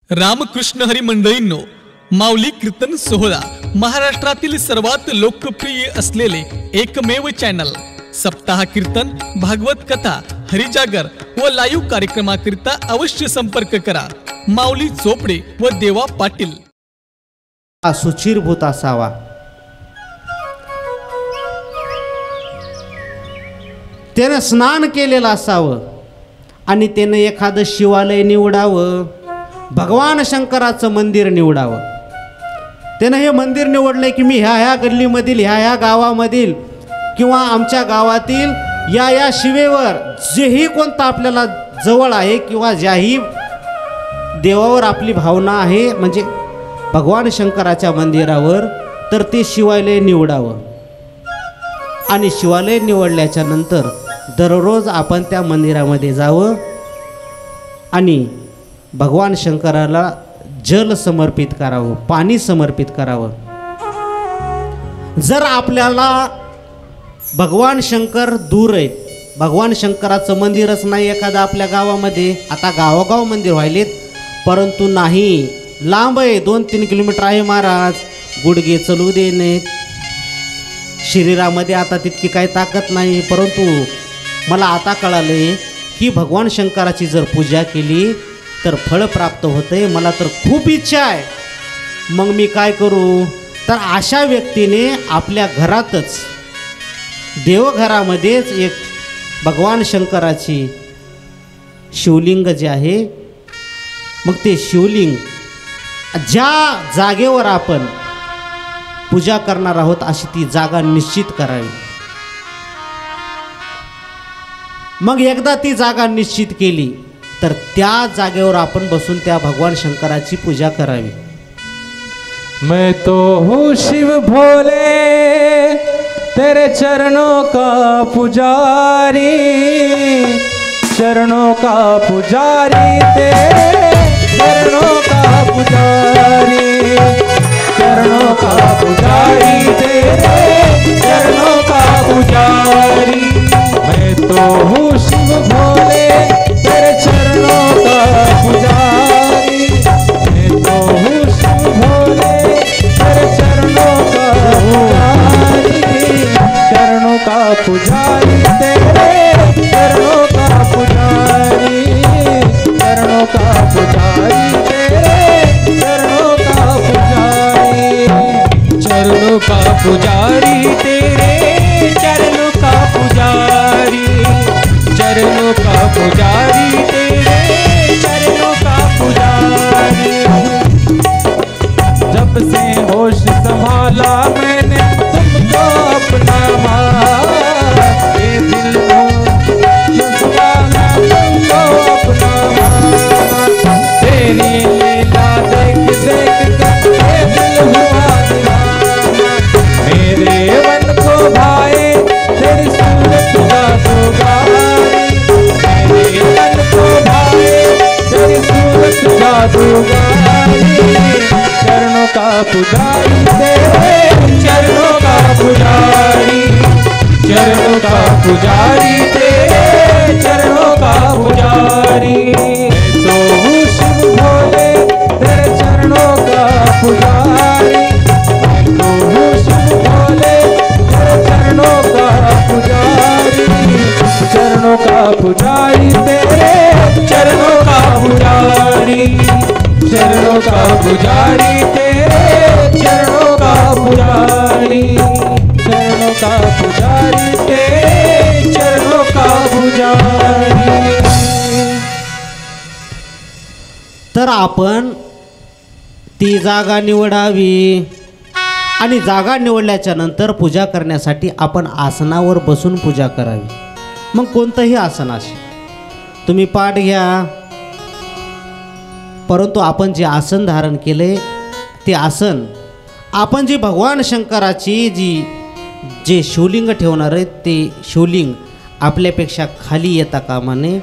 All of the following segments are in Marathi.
रामकृष्ण हरी मंडळींनो, माऊली कीर्तन सोहळा महाराष्ट्रातील सर्वात लोकप्रिय असलेले एकमेव चॅनल सप्ताह कीर्तन, भागवत कथा, हरिजागर व लाईव्ह कार्यक्रमाकरिता अवश्य संपर्क करा। माऊली चोपडे व देवा पाटील। सुचिरभूत असावा, त्याने स्नान केलेलं असावं आणि त्याने एखादं शिवालय निवडावं, भगवान शंकराचं मंदिर निवडावं। त्यानं हे मंदिर निवडलंय की मी ह्या गल्लीमधील ह्या गावामधील किंवा आमच्या गावातील या शिवेवर जेही कोणता आपल्याला जवळ आहे किंवा ज्याही देवावर आपली भावना आहे, म्हणजे भगवान शंकराच्या मंदिरावर, तर ते शिवालय निवडावं। आणि शिवालय निवडल्याच्या नंतर दररोज आपण त्या मंदिरामध्ये जावं आणि भगवान शंकराला जल समर्पित करावं, पाणी समर्पित करावं। जर आपल्याला भगवान शंकर दूर आहेत, भगवान शंकराचं मंदिरच नाही एखादा आपल्या गावामध्ये, आता गावोगाव मंदिर व्हायलेत, परंतु नाही, लांब आहे, 2-3 किलोमीटर आहे महाराज, गुडघे चलू देणे, शरीरामध्ये आता तितकी काही ताकद नाही। परंतु मला आता कळाले की भगवान शंकराची जर पूजा केली तर फळ प्राप्त होते, मला तर खूप इच्छा आहे, मग मी काय करू? तर अशा व्यक्तीने आपल्या घरातच, देवघरामध्येच एक भगवान शंकराची शिवलिंग जे आहे, मग ते शिवलिंग ज्या जागेवर आपण पूजा करणार आहोत अशी ती जागा निश्चित करावी। मग एकदा ती जागा निश्चित केली तर त्या जागेवर आपण बसून त्या भगवान शंकराची पूजा करावी। मैं तो हूँ शिव भोले तेरे चरणों का पुजारी, चरणों का पुजारी, तेरे चरणों का पुजारी, चरणों का पुजारी, तेरे चरणों का पुजारी। मैं तो हूँ शिव भोले तेरे चरणों का पुजारी, मैं तो हूँ शिव भोले तेरे चरणों का पुजारी, चरणों का पुजारी, तेरे चरणों का पुजारी, चरणों का पुजारी, तेरे चरणों का पुजारी, चरणों का पुजारी, तेरे चरणों का पुजारी, चरणों का पुजारी, तेरे चरणों का पुजारी। जब से होश संभाला मैंने तुमको अपना माना, ये दिल को संभाला तुमको अपना माना, तेरी लीला देख देख कर ये दिल हुआ दीवाना, मेरे मन को भाए तेरी सूरत जादूगारी, मेरे मन को भाए तेरी सूरत जादूगारी। चरणों का पुजारी, तेरे चरणों का पुजारी, चरणों का पुजारी, तेरे चरणों का पुजारी। मैं तो हूँ शिव भोले तेरे चरणों का पुजारी, मैं तो हूँ शिव भोले तेरे चरणों का पुजारी, चरणों का पुजारी, तेरे चरणों का पुजारी, चरणों का पुजारी, तेरे चरणों का पुजारी, चरणों का पुजारी, तेरे चरणों का पुजारी। तर आपण ती जागा निवडावी आणि जागा निवडल्याच्या नंतर पूजा करण्यासाठी आपण आसनावर बसून पूजा करावी। मग कोणतंही आसन असेल, तुम्ही पाठ घ्या, परंतु आपण जे आसन धारण केले ते आसन, आपण जी भगवान शंकराची जे शिवलिंग ठेवणार आहे ते शिवलिंग आपल्यापेक्षा खाली येता कामा नये,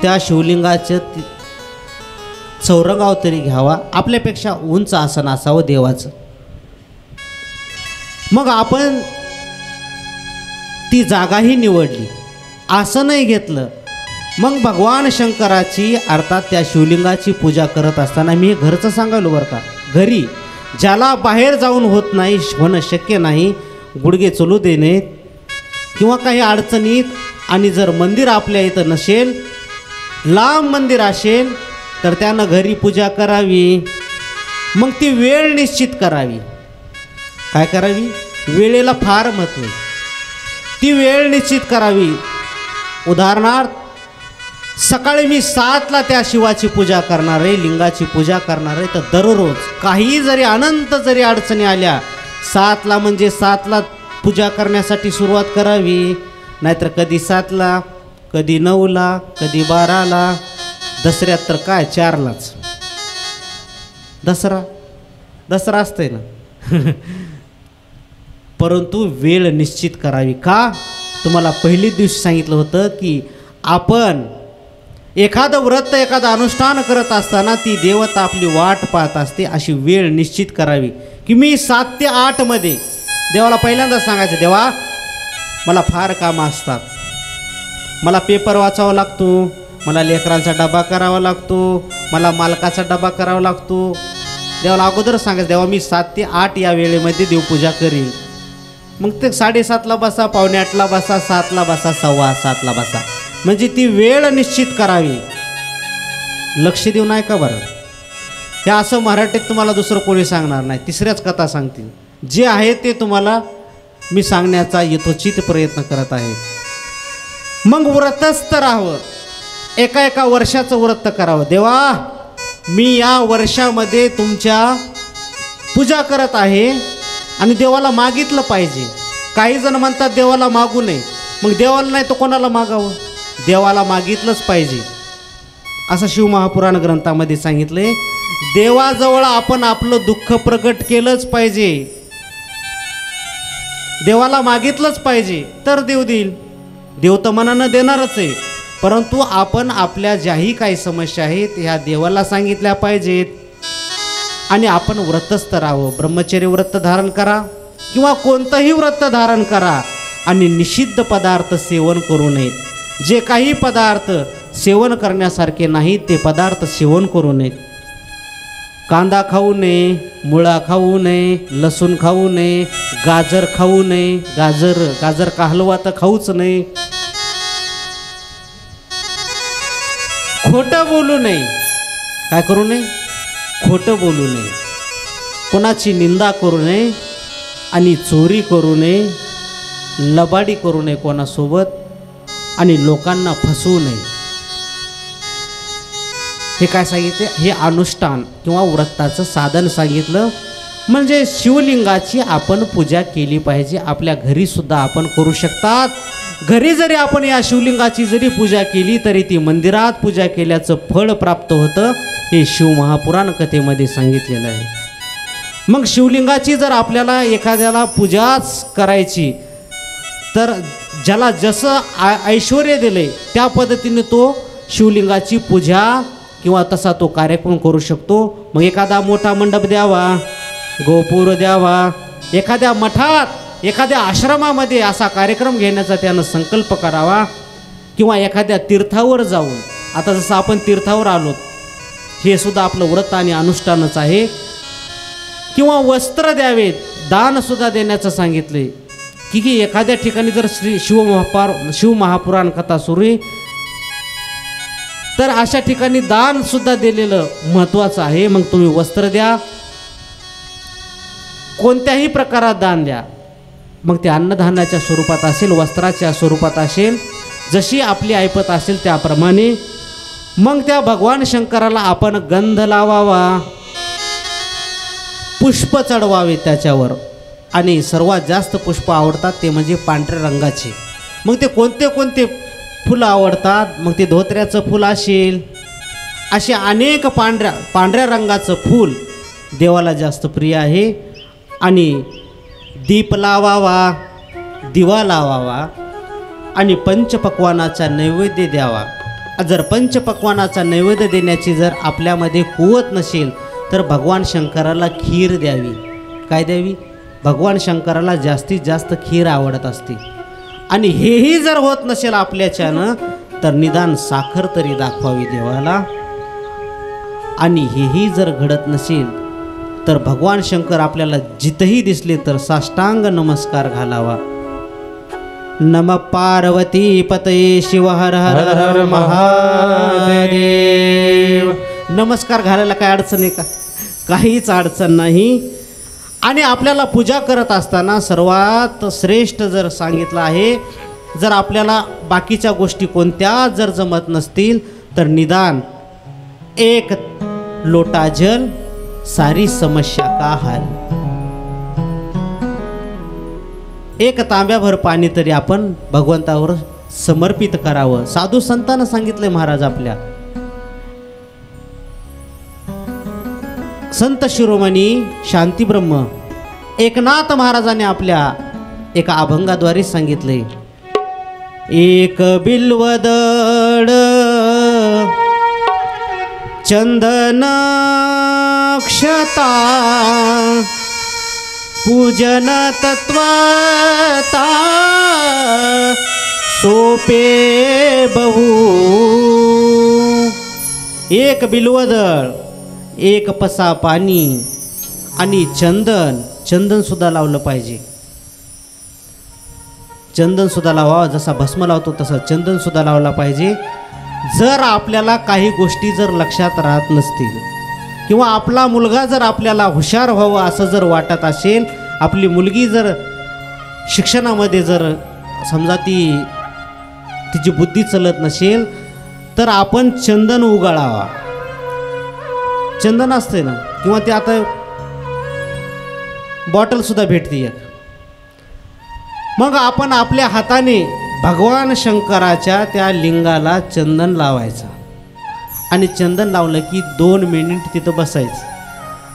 त्या शिवलिंगाचं चौरंगाव तरी घ्यावा, आपल्यापेक्षा उंच आसन असावं देवाचं। मग आपण ती जागाही निवडली, आसनही घेतलं, मग भगवान शंकराची अर्थात त्या शिवलिंगाची पूजा करत असताना मी हे घरचं सांगायलो बरं का. घरी ज्याला बाहेर जाऊन होत नाही, होणं शक्य नाही, गुडघे चलू देणे किंवा काही अडचणीत, आणि जर मंदिर आपल्या इथं नसेल, लांब मंदिर असेल, तर त्यानं घरी पूजा करावी. मग ती वेळ निश्चित करावी. काय करावी? वेळेला फार महत्त्व आहे. ती वेळ निश्चित करावी. उदाहरणार्थ सकाळी मी 7ला त्या शिवाची पूजा करणार आहे, लिंगाची पूजा करणार आहे, तर दररोज काही जरी अनंत जरी अडचणी आल्या, 7ला म्हणजे 7ला पूजा करण्यासाठी सुरुवात करावी. नाहीतर कधी 7ला, कधी 9ला, कधी 12ला, दसऱ्यात तर काय 4लाच. दसरा असतंय ना. परंतु वेळ निश्चित करावी. का? तुम्हाला पहिल्या दिवशी सांगितलं होतं की आपण एखादं व्रत, एखादं अनुष्ठान करत असताना ती देवता आपली वाट पाहत असते. अशी वेळ निश्चित करावी की मी 7 ते 8मध्ये देवाला पहिल्यांदा सांगायचं, देवा मला फार कामं असतात, मला पेपर वाचावा लागतो, मला लेकरांचा डबा करावा लागतो, मला मालकाचा डबा करावा लागतो. देवाला अगोदर सांगायचं, देवा मी 7 ते 8 या वेळेमध्ये देवपूजा करील. मग ते 7:30ला बसा, 7:45ला बसा, 7ला बसा, 7:15ला बसा. म्हणजे ती वेळ निश्चित करावी. लक्ष देऊ नाही का बरं? हे असं मराठीत तुम्हाला दुसरं कोणी सांगणार नाही. तिसऱ्याच कथा सांगतील. जे आहे ते तुम्हाला मी सांगण्याचा यथोचित प्रयत्न करत आहे. मग व्रतस्थ राहावं. एका वर्षाचं व्रत करावं. देवा मी या वर्षामध्ये तुमच्या पूजा करत आहे आणि देवाला मागितलं पाहिजे. काही जण म्हणतात देवाला मागू नये. मग देवाला नाही तर कोणाला मागावं? देवाला मागितलंच पाहिजे. असं शिवमहापुराण ग्रंथामध्ये सांगितले. देवाजवळ आपण आपलं दुःख प्रगट केलंच पाहिजे. देवाला मागितलंच पाहिजे तर देव देईल. देव तर मनानं देणारच आहे. परंतु आपण आपल्या ज्याही काही समस्या आहेत ह्या देवाला सांगितल्या पाहिजेत. आणि आपण व्रतस्थ राहावं. ब्रह्मचर्य व्रत धारण करा किंवा कोणतंही व्रत धारण करा. आणि निषिद्ध पदार्थ सेवन करू नयेत. जे काही पदार्थ सेवन करण्यासारखे नाहीत ते पदार्थ सेवन करू नयेत. कांदा खाऊ नये, मुळा खाऊ नये, लसूण खाऊ नये, गाजर खाऊ नये. गाजर का हलवा तर खाऊच नये. खोटं बोलू नये. काय करू नये? खोटं बोलू नये. कोणाची निंदा करू नये आणि चोरी करू नये, लबाडी करू नये कोणासोबत, आणि लोकांना फसवू नये. हे काय सांगितले? हे अनुष्ठान किंवा व्रताचं साधन सांगितलं. म्हणजे शिवलिंगाची आपण पूजा केली पाहिजे. आपल्या घरीसुद्धा आपण करू शकतात. घरी जरी आपण या शिवलिंगाची जरी पूजा केली तरी ती मंदिरात पूजा केल्याचं फळ प्राप्त होतं. हे शिवमहापुराण कथेमध्ये सांगितलेलं आहे. मग शिवलिंगाची जर आपल्याला एखाद्याला पूजाच करायची तर ज्याला जसं ऐश्वर्य दिले त्या पद्धतीने तो शिवलिंगाची पूजा किंवा तसा तो कार्यक्रम करू शकतो. मग एखादा मोठा मंडप द्यावा, गोपूर द्यावा, एखाद्या मठात, एखाद्या आश्रमामध्ये असा कार्यक्रम घेण्याचा त्यानं संकल्प करावा. किंवा एखाद्या तीर्थावर जाऊन, आता जसं आपण तीर्थावर आलो, हे सुद्धा आपलं व्रत आणि अनुष्ठानच आहे. किंवा वस्त्र द्यावेत, दानसुद्धा देण्याचं सांगितले. की एखाद्या ठिकाणी जर शिवमहापुराण कथा सुरू आहे तर अशा ठिकाणी दानसुद्धा दिलेलं महत्त्वाचं आहे. मग तुम्ही वस्त्र द्या, कोणत्याही प्रकारात दान द्या. मग ते अन्नधान्याच्या स्वरूपात असेल, वस्त्राच्या स्वरूपात असेल, जशी आपली ऐपत असेल त्याप्रमाणे. मग त्या भगवान शंकराला आपण गंध लावावा, पुष्प चढवावे त्याच्यावर. आणि सर्वात जास्त पुष्प आवडतात ते म्हणजे पांढऱ्या रंगाचे. मग ते कोणते कोणते फुलं आवडतात? मग ते धोत्र्याचं फूल असेल, असे अनेक पांढऱ्या रंगाचं फूल देवाला जास्त प्रिय आहे. आणि दीप लावावा, दिवा लावावा आणि पंचपक्वानाचा नैवेद्य द्यावा. जर पंचपक्वानाचा नैवेद्य देण्याची जर आपल्यामध्ये कुवत नसेल तर भगवान शंकराला खीर द्यावी. काय द्यावी? भगवान शंकराला जास्तीत जास्त खीर आवडत असते. आणि हेही जर होत नसेल आपल्याच्यानं तर निदान साखर तरी दाखवावी देवाला. आणि हेही जर घडत नसेल तर भगवान शंकर आपल्याला जिथंही दिसले तर साष्टांग नमस्कार घालावा. नम पार्वती पतये शिव हर हर हर महादेव. नमस्कार घालायला काय अडचण आहे का? काहीच अडचण नाही. आणि आपल्याला पूजा करत असताना सर्वात श्रेष्ठ जर सांगितलं आहे, जर आपल्याला बाकीच्या गोष्टी कोणत्या जर जमत नसतील तर निदान एक लोटा जल सारी समस्या का हल. एक तांब्याभर पाणी तरी आपण भगवंतावर समर्पित करावं. साधू संतांना सांगितलंय महाराज आपल्या. संत शिरोमणी शांतीब्रह्म एकनाथ महाराजांनी आपल्या एका अभंगाद्वारे सांगितले. एक बिल्वदळ चंदन क्षता पूजन तत्वता सोपे बहु. एक बिल्वदळ, एक पसा पाणी आणि चंदन सुद्धा लावलं पाहिजे. चंदन सुद्धा लावावं, जसा भस्म लावतो तसा चंदन सुद्धा लावला पाहिजे. जर आपल्याला काही गोष्टी जर लक्षात राहत नसतील किंवा आपला मुलगा जर आपल्याला हुशार व्हावं असं जर वाटत असेल, आपली मुलगी जर शिक्षणामध्ये जर समजा तिची बुद्धी चलत नसेल तर आपण चंदन उगाळावा. चंदन असते ना, किंवा ते आता बॉटलसुद्धा भेटते. मग आपण आपल्या हाताने भगवान शंकराच्या त्या लिंगाला चंदन लावायचं. आणि चंदन लावलं की 2 मिनिट तिथं बसायचं.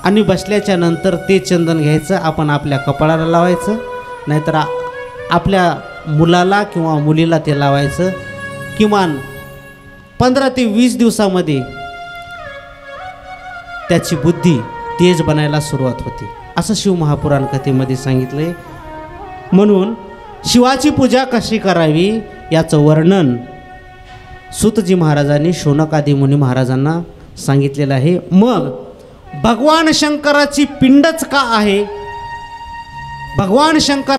आणि बसल्याच्या नंतर ते चंदन घ्यायचं, आपण आपल्या कपाळाला लावायचं, नाहीतर आपल्या मुलाला किंवा मुलीला ते लावायचं. किमान 15 ते 20 दिवसामध्ये त्याची बुद्धी तेज बनायला सुरुवात होते, असं शिवमहापुराण कथेमध्ये सांगितलं आहे. म्हणून शिवाची पूजा कशी करावी याचं वर्णन सूतजी महाराजांनी शौनकादी मुनी महाराजांना सांगितलेलं आहे. मग भगवान शंकराची पिंडच का आहे? भगवान शंकर